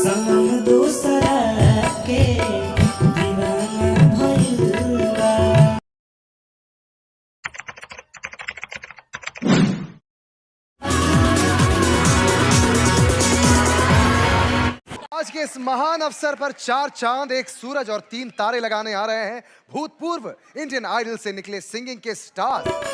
सनम दूसरा के दीवाना भइल बा। आज के इस महान अवसर पर 4 चांद, 1 सूरज और 3 तारे लगाने आ रहे हैं भूतपूर्व इंडियन आइडल से निकले सिंगिंग के stars.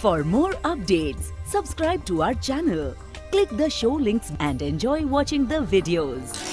For more updates, subscribe to our channel, click the show links and enjoy watching the videos.